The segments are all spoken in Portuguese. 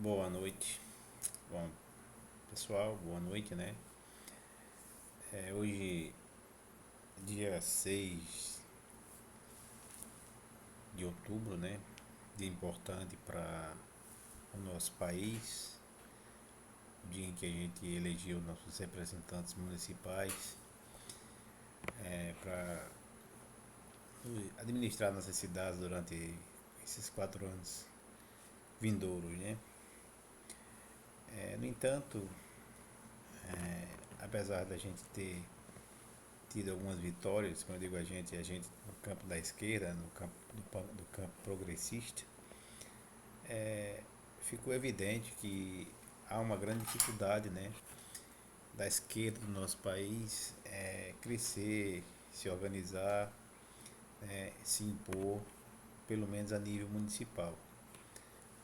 Boa noite. Bom, pessoal, boa noite, né? Hoje, dia 6 de outubro, né? Dia importante para o nosso país, o dia em que a gente elegeu nossos representantes municipais para administrar nossas cidades durante esses 4 anos vindouros, né? No entanto, apesar da gente ter tido algumas vitórias, quando eu digo a gente no campo da esquerda, no campo do campo progressista, ficou evidente que há uma grande dificuldade, né, da esquerda do nosso país crescer, se organizar, se impor, pelo menos a nível municipal.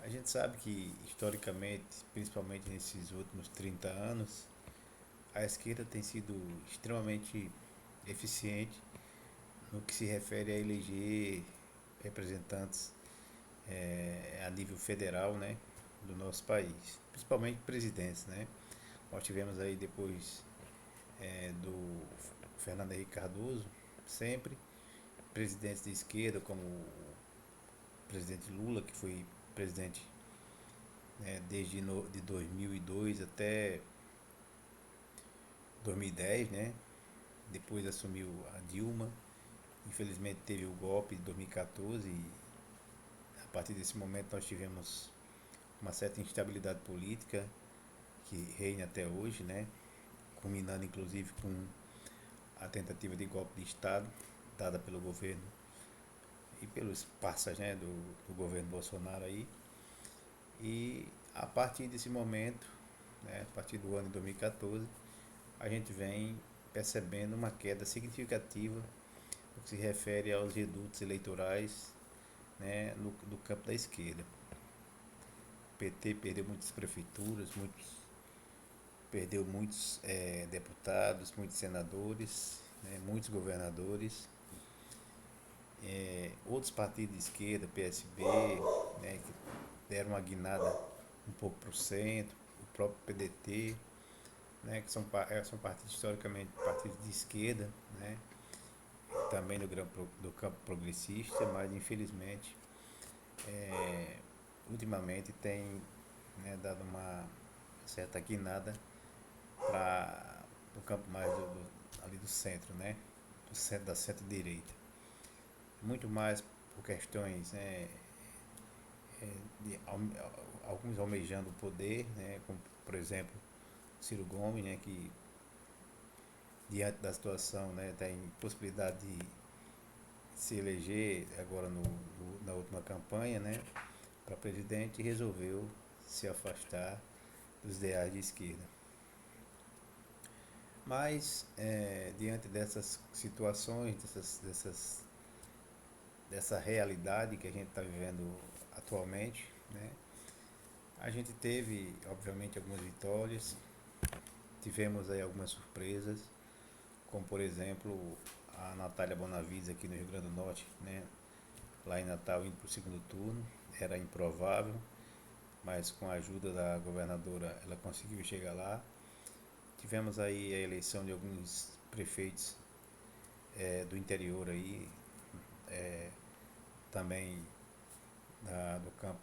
A gente sabe que, historicamente, principalmente nesses últimos 30 anos, a esquerda tem sido extremamente eficiente no que se refere a eleger representantes a nível federal, né, do nosso país, principalmente presidentes, né. Nós tivemos aí depois do Fernando Henrique Cardoso, sempre presidentes de esquerda, como o presidente Lula, que foi presidente desde de 2002 até 2010, né? Depois assumiu a Dilma, infelizmente teve o golpe de 2014 e a partir desse momento nós tivemos uma certa instabilidade política que reina até hoje, né? Culminando inclusive com a tentativa de golpe de Estado dada pelo governo e pelos parceiros, né, do governo Bolsonaro aí. E a partir desse momento, né, a partir do ano de 2014, a gente vem percebendo uma queda significativa no que se refere aos redutos eleitorais, né, no campo da esquerda. O PT perdeu muitas prefeituras, perdeu muitos deputados, muitos senadores, né, muitos governadores. Outros partidos de esquerda, PSB, né, que deram uma guinada um pouco para o centro, o próprio PDT, né, que são partidos historicamente partidos de esquerda, né, também do campo progressista, mas infelizmente ultimamente tem, né, dado uma certa guinada para o campo mais ali do centro, né, do centro, da centro-direita. Muito mais por questões, né, de alguns almejando o poder, né, como por exemplo Ciro Gomes, né, que diante da situação, né, tem possibilidade de se eleger agora na última campanha, né, para presidente, e resolveu se afastar dos ideais de esquerda. Mas diante dessas situações, dessa realidade que a gente está vivendo atualmente, né, a gente teve, obviamente, algumas vitórias, tivemos aí algumas surpresas, como por exemplo a Natália Bonavides aqui no Rio Grande do Norte, né, lá em Natal indo para o segundo turno, era improvável, mas com a ajuda da governadora ela conseguiu chegar lá. Tivemos aí a eleição de alguns prefeitos do interior aí, também do campo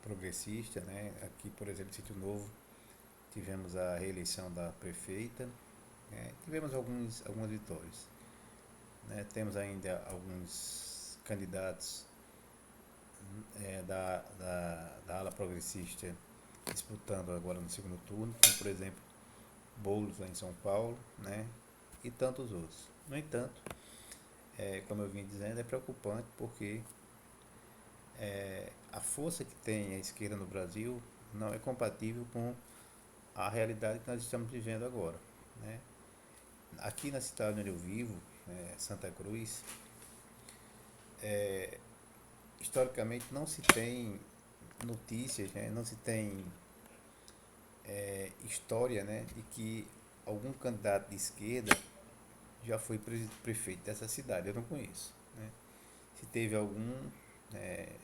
progressista, né? Aqui, por exemplo, Sítio Novo, tivemos a reeleição da prefeita, né? Tivemos algumas vitórias, né? Temos ainda alguns candidatos da ala progressista disputando agora no segundo turno, como por exemplo Boulos lá em São Paulo, né? E tantos outros. No entanto, como eu vim dizendo, é preocupante porque a força que tem a esquerda no Brasil não é compatível com a realidade que nós estamos vivendo agora, né? Aqui na cidade onde eu vivo, Santa Cruz, historicamente não se tem notícias, né? Não se tem história, né, de que algum candidato de esquerda já foi prefeito dessa cidade. Eu não conheço, né? Se teve algum,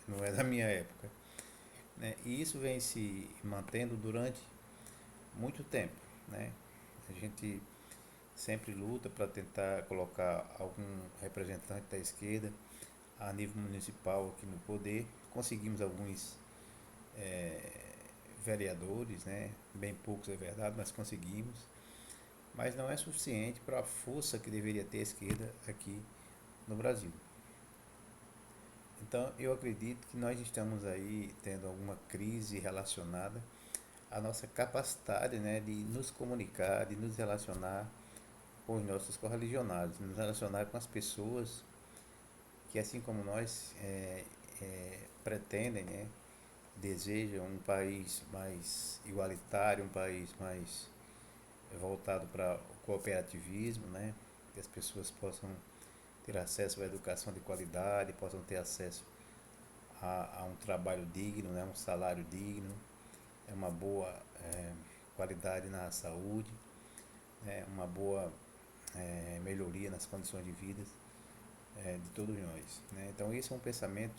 não é da minha época. né? E isso vem se mantendo durante muito tempo, né? A gente sempre luta para tentar colocar algum representante da esquerda a nível municipal aqui no poder. Conseguimos alguns vereadores, né? Bem poucos é verdade, mas conseguimos. Mas não é suficiente para a força que deveria ter a esquerda aqui no Brasil. Então eu acredito que nós estamos aí tendo alguma crise relacionada à nossa capacidade, né, de nos comunicar, de nos relacionar com os nossos correligionários, nos relacionar com as pessoas que, assim como nós, pretendem, né, desejam um país mais igualitário, um país mais voltado para o cooperativismo, né, que as pessoas possam ter acesso à educação de qualidade, possam ter acesso a um trabalho digno, né, um salário digno, uma boa qualidade na saúde, né, uma boa melhoria nas condições de vida de todos nós. Né? Então esse é um pensamento,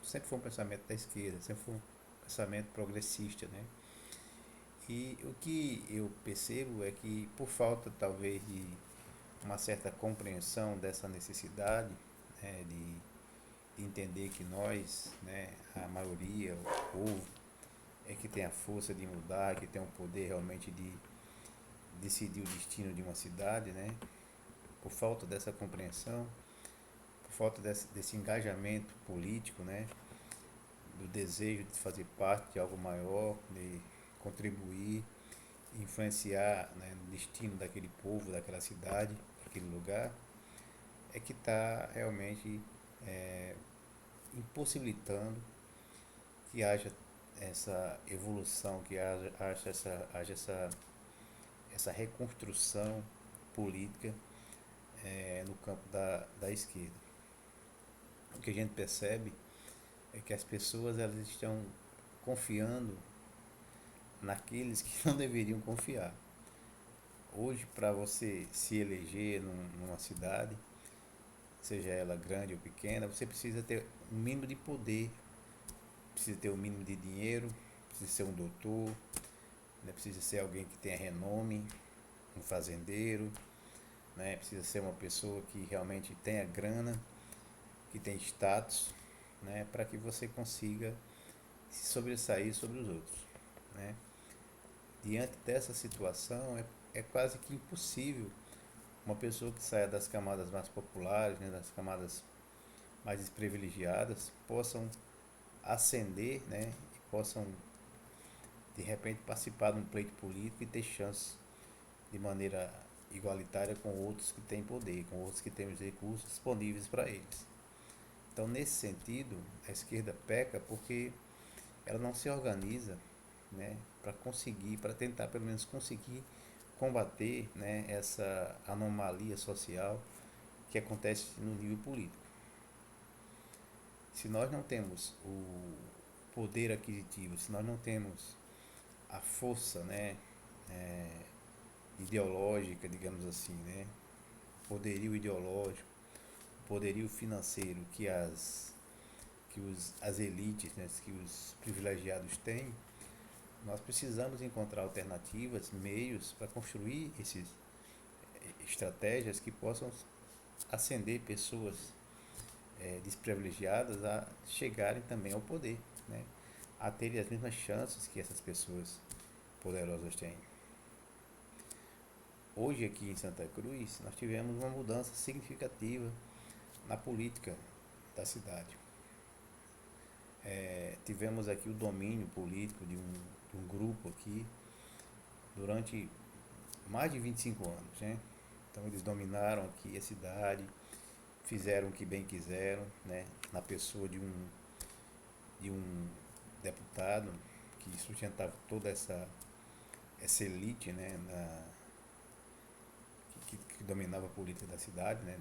sempre foi um pensamento da esquerda, sempre foi um pensamento progressista. Né? E o que eu percebo é que por falta talvez de uma certa compreensão dessa necessidade, né, de entender que nós, né, a maioria, o povo, é que tem a força de mudar, que tem o poder realmente de decidir o destino de uma cidade, né? Por falta dessa compreensão, por falta desse engajamento político, né? Do desejo de fazer parte de algo maior, de contribuir, influenciar, né, no destino daquele povo, daquela cidade, daquele lugar, é que está realmente é, impossibilitando que haja essa evolução, que haja essa reconstrução política no campo da esquerda. O que a gente percebe é que as pessoas elas estão confiando naqueles que não deveriam confiar. Hoje, para você se eleger numa cidade, seja ela grande ou pequena, você precisa ter um mínimo de poder, precisa ter um mínimo de dinheiro, precisa ser um doutor, né? Precisa ser alguém que tenha renome, um fazendeiro, né? Precisa ser uma pessoa que realmente tenha grana, que tenha status, né? Para que você consiga se sobressair sobre os outros. Né? Diante dessa situação, é quase que impossível uma pessoa que saia das camadas mais populares, né, das camadas mais desprivilegiadas, possam ascender, né, e possam de repente participar de um pleito político e ter chance de maneira igualitária com outros que têm poder, com outros que têm os recursos disponíveis para eles. Então, nesse sentido, a esquerda peca porque ela não se organiza, né, para tentar pelo menos conseguir combater, né, essa anomalia social que acontece no nível político. Se nós não temos o poder aquisitivo, se nós não temos a força, né, ideológica, digamos assim, né, poderio ideológico, poderio financeiro as elites, né, que os privilegiados têm, nós precisamos encontrar alternativas, meios para construir esses estratégias que possam ascender pessoas desprivilegiadas a chegarem também ao poder, né? A terem as mesmas chances que essas pessoas poderosas têm. Hoje aqui em Santa Cruz nós tivemos uma mudança significativa na política da cidade. Tivemos aqui o domínio político de um grupo aqui durante mais de 25 anos, né? Então eles dominaram aqui a cidade, fizeram o que bem quiseram, né? Na pessoa de um deputado que sustentava toda essa elite, né? Que dominava a política da cidade, né?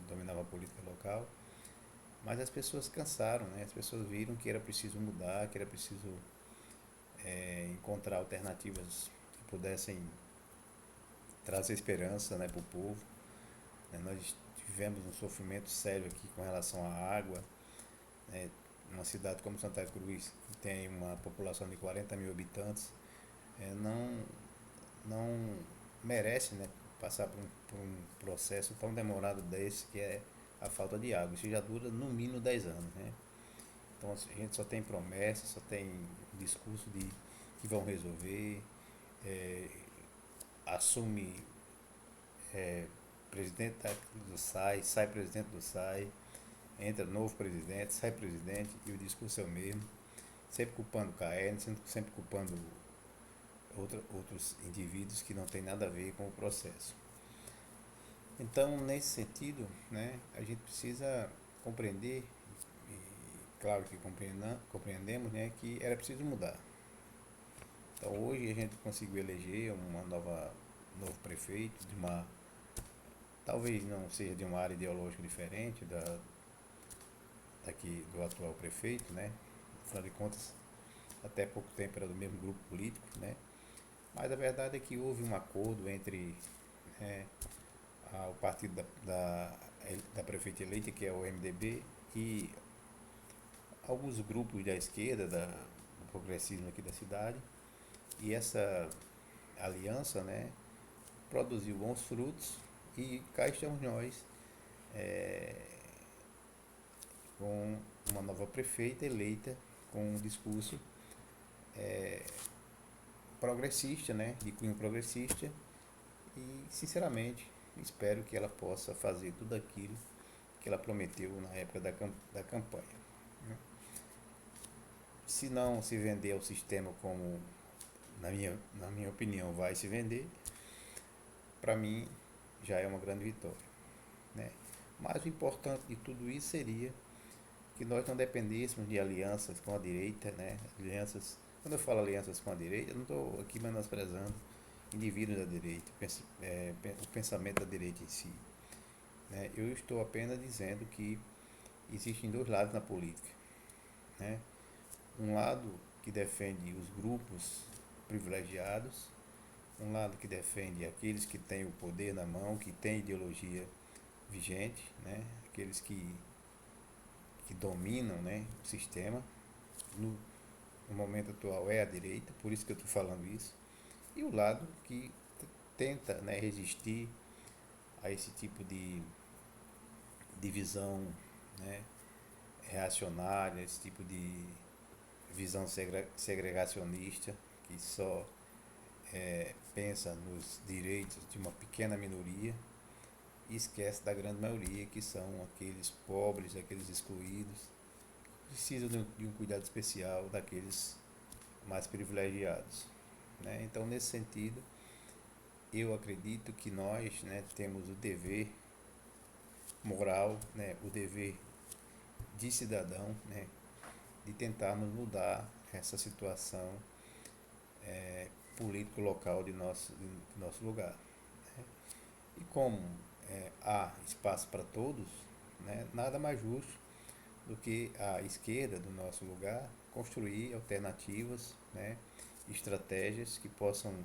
Dominava a política local. Mas as pessoas cansaram, né? As pessoas viram que era preciso mudar, que era preciso encontrar alternativas que pudessem trazer esperança, né, para o povo. Né? Nós tivemos um sofrimento sério aqui com relação à água, né? uma cidade como Santa Cruz, que tem uma população de 40 mil habitantes, não merece, né, passar por um processo tão demorado desse, que é a falta de água. Isso já dura no mínimo 10 anos, né? Então a gente só tem promessas, só tem discurso de que vão resolver, é, assume presidente do SAI, sai presidente do SAI, entra novo presidente, sai presidente e o discurso é o mesmo, sempre culpando o CAERN, sempre culpando outros indivíduos que não tem nada a ver com o processo. Então, nesse sentido, né, a gente precisa compreender, e claro que compreendemos, né, que era preciso mudar. Então, hoje a gente conseguiu eleger novo prefeito de uma, talvez não seja de uma área ideológica diferente daqui do atual prefeito, né? Afinal de contas, até pouco tempo era do mesmo grupo político, né? Mas a verdade é que houve um acordo entre, né, o partido da prefeita eleita, que é o MDB, e alguns grupos da esquerda, do progressismo aqui da cidade, e essa aliança, né, produziu bons frutos e cá estamos nós, é, com uma nova prefeita eleita com um discurso progressista, né, de cunho progressista, e sinceramente espero que ela possa fazer tudo aquilo que ela prometeu na época da campanha. Se não se vender ao sistema como, na minha opinião, vai se vender, para mim já é uma grande vitória, né? Mas o importante de tudo isso seria que nós não dependêssemos de alianças com a direita, né? Alianças, quando eu falo alianças com a direita, eu não estou aqui menosprezando indivíduos da direita, o pensamento da direita em si, né? Eu estou apenas dizendo que existem dois lados na política, né? Um lado que defende os grupos privilegiados, um lado que defende aqueles que têm o poder na mão, que têm ideologia vigente, né? Aqueles que dominam, né, o sistema. No, no momento atual é a direita, por isso que eu estou falando isso. E o lado que tenta, né, resistir a esse tipo de visão, né, reacionária, esse tipo de visão segregacionista, que só pensa nos direitos de uma pequena minoria e esquece da grande maioria, que são aqueles pobres, aqueles excluídos, que precisam de um cuidado especial daqueles mais privilegiados, né? Então, nesse sentido, eu acredito que nós, né, temos o dever moral, né, o dever de cidadão, né, de tentarmos mudar essa situação político local de nosso lugar, né? E como há espaço para todos, né, nada mais justo do que a esquerda do nosso lugar construir alternativas, né, estratégias que possam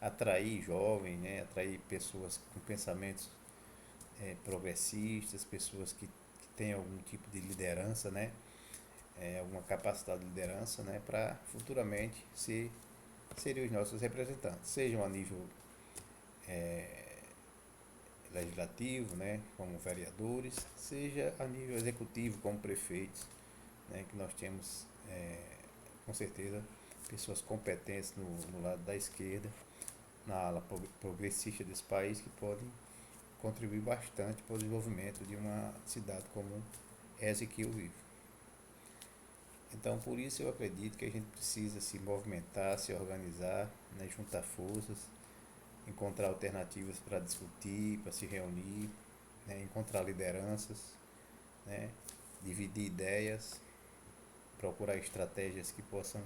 atrair jovens, né, atrair pessoas com pensamentos progressistas, pessoas que têm algum tipo de liderança, né, alguma capacidade de liderança, né, para futuramente serem os nossos representantes, sejam a nível legislativo, né, como vereadores, seja a nível executivo, como prefeitos, né, que nós temos, com certeza, pessoas competentes no lado da esquerda, na ala progressista desse país, que podem contribuir bastante para o desenvolvimento de uma cidade como essa que eu vivo. Então, por isso eu acredito que a gente precisa se movimentar, se organizar, né, juntar forças, encontrar alternativas para discutir, para se reunir, né, encontrar lideranças, né, dividir ideias, procurar estratégias que possam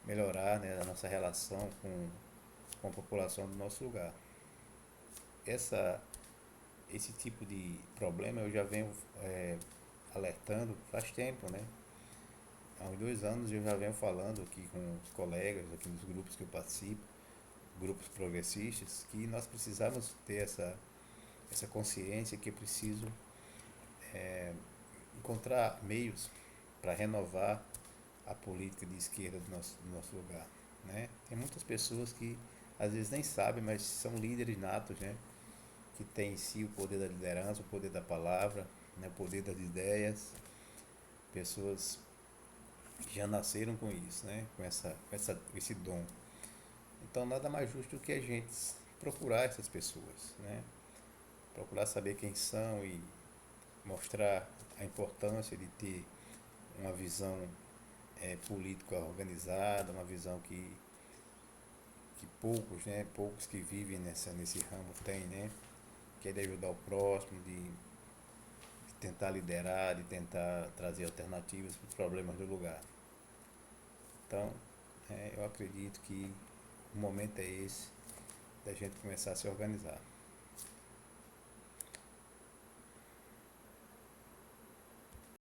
melhorar, né, a nossa relação com a população do nosso lugar. Esse tipo de problema eu já venho alertando faz tempo, né? Há uns 2 anos eu já venho falando aqui com os colegas, aqui nos grupos que eu participo, grupos progressistas, que nós precisamos ter essa consciência que é preciso encontrar meios para renovar a política de esquerda do nosso lugar, né? Tem muitas pessoas que às vezes nem sabem, mas são líderes natos, né? Que têm em si o poder da liderança, o poder da palavra, né? O poder das ideias, pessoas que já nasceram com isso, né? Esse dom. Então nada mais justo do que a gente procurar essas pessoas, né? Procurar saber quem são e mostrar a importância de ter uma visão política organizada, uma visão que poucos, né, poucos que vivem nesse ramo têm, né, que é de ajudar o próximo, de tentar liderar, de tentar trazer alternativas para os problemas do lugar. Então, eu acredito que o momento é esse da gente começar a se organizar.